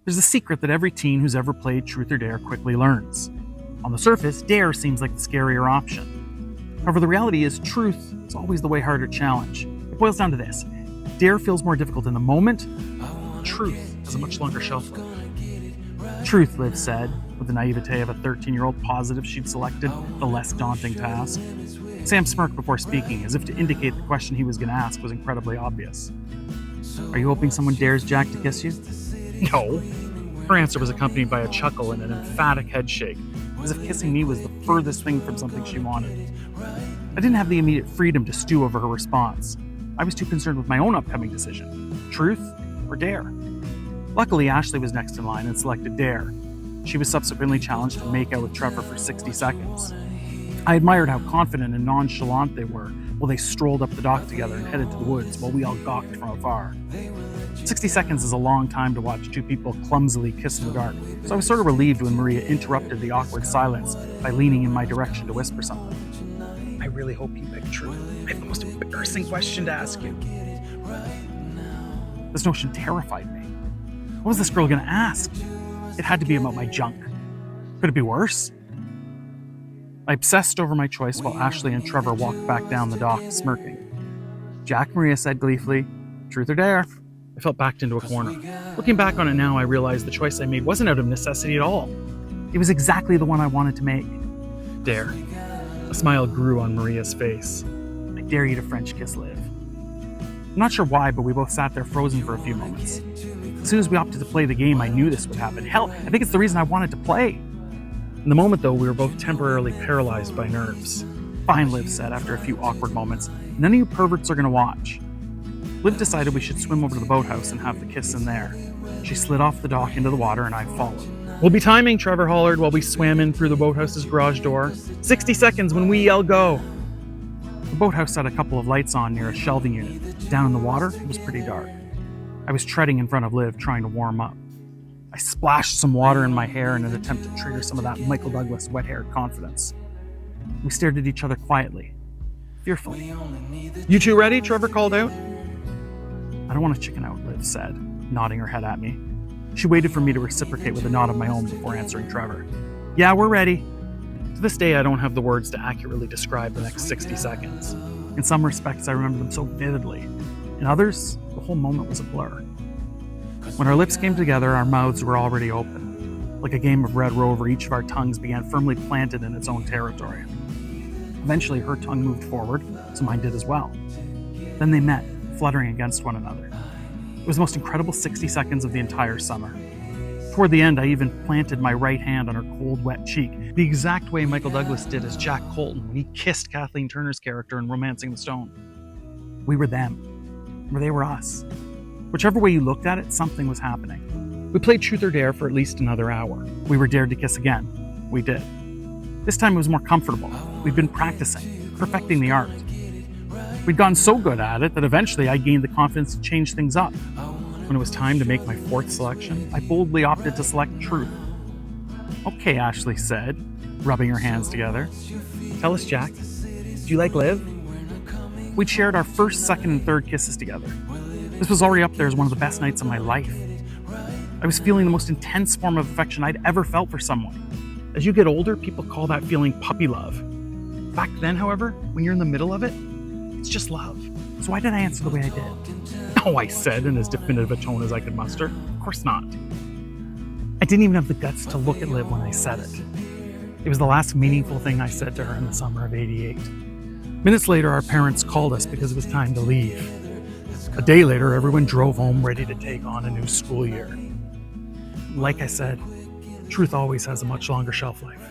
There's a secret that every teen who's ever played Truth or Dare quickly learns. On the surface, Dare seems like the scarier option. However, the reality is Truth is always the way harder challenge. It boils down to this. Dare feels more difficult in the moment. Truth has a much longer shelf life. Truth, Liv said, with the naivete of a 13-year-old positive she'd selected the less daunting task. Sam smirked before speaking, as if to indicate the question he was going to ask was incredibly obvious. Are you hoping someone dares Jack to kiss you? No. Her answer was accompanied by a chuckle and an emphatic head shake, as if kissing me was the furthest thing from something she wanted. I didn't have the immediate freedom to stew over her response. I was too concerned with my own upcoming decision. Truth or Dare? Luckily, Ashley was next in line and selected Dare. She was subsequently challenged to make out with Trevor for 60 seconds. I admired how confident and nonchalant they were while they strolled up the dock together and headed to the woods while we all gawked from afar. 60 seconds is a long time to watch two people clumsily kiss in the dark, so I was sort of relieved when Maria interrupted the awkward silence by leaning in my direction to whisper something. I really hope you pick Truth. I have the most embarrassing question to ask you. This notion terrified me. What was this girl going to ask? It had to be about my junk. Could it be worse? I obsessed over my choice while Ashley and Trevor walked back down the dock, smirking. Jack, Maria said gleefully, Truth or Dare? I felt backed into a corner. Looking back on it now, I realized the choice I made wasn't out of necessity at all. It was exactly the one I wanted to make. Dare. A smile grew on Maria's face. I dare you to French kiss Liv. I'm not sure why, but we both sat there frozen for a few moments. As soon as we opted to play the game, I knew this would happen. Hell, I think it's the reason I wanted to play. In the moment, though, we were both temporarily paralyzed by nerves. Fine, Liv said after a few awkward moments. None of you perverts are going to watch. Liv decided we should swim over to the boathouse and have the kiss in there. She slid off the dock into the water and I followed. We'll be timing, Trevor hollered while we swam in through the boathouse's garage door. 60 seconds when we yell go. The boathouse had a couple of lights on near a shelving unit. Down in the water, it was pretty dark. I was treading in front of Liv, trying to warm up. I splashed some water in my hair in an attempt to trigger some of that Michael Douglas wet-haired confidence. We stared at each other quietly, fearfully. You two ready? Trevor called out. I don't want to chicken out, Liv said, nodding her head at me. She waited for me to reciprocate with a nod of my own before answering Trevor. Yeah, we're ready. To this day, I don't have the words to accurately describe the next 60 seconds. In some respects, I remember them so vividly. In others, the whole moment was a blur. When our lips came together, our mouths were already open. Like a game of Red Rover, each of our tongues began firmly planted in its own territory. Eventually, her tongue moved forward, so mine did as well. Then they met, fluttering against one another. It was the most incredible 60 seconds of the entire summer. Toward the end, I even planted my right hand on her cold, wet cheek, the exact way Michael Douglas did as Jack Colton when he kissed Kathleen Turner's character in Romancing the Stone. We were them, or they were us. Whichever way you looked at it, something was happening. We played Truth or Dare for at least another hour. We were dared to kiss again. We did. This time it was more comfortable. We'd been practicing, perfecting the art. We'd gotten so good at it that eventually I gained the confidence to change things up. When it was time to make my fourth selection, I boldly opted to select Truth. Okay, Ashley said, rubbing her hands together. Tell us, Jack, do you like Liv? We'd shared our first, second, and third kisses together. This was already up there as one of the best nights of my life. I was feeling the most intense form of affection I'd ever felt for someone. As you get older, people call that feeling puppy love. Back then, however, when you're in the middle of it, it's just love. So why did I answer the way I did? No, I said in as definitive a tone as I could muster. Of course not. I didn't even have the guts to look at Liv when I said it. It was the last meaningful thing I said to her in the summer of '88. Minutes later, our parents called us because it was time to leave. A day later, everyone drove home ready to take on a new school year. Like I said, Truth always has a much longer shelf life.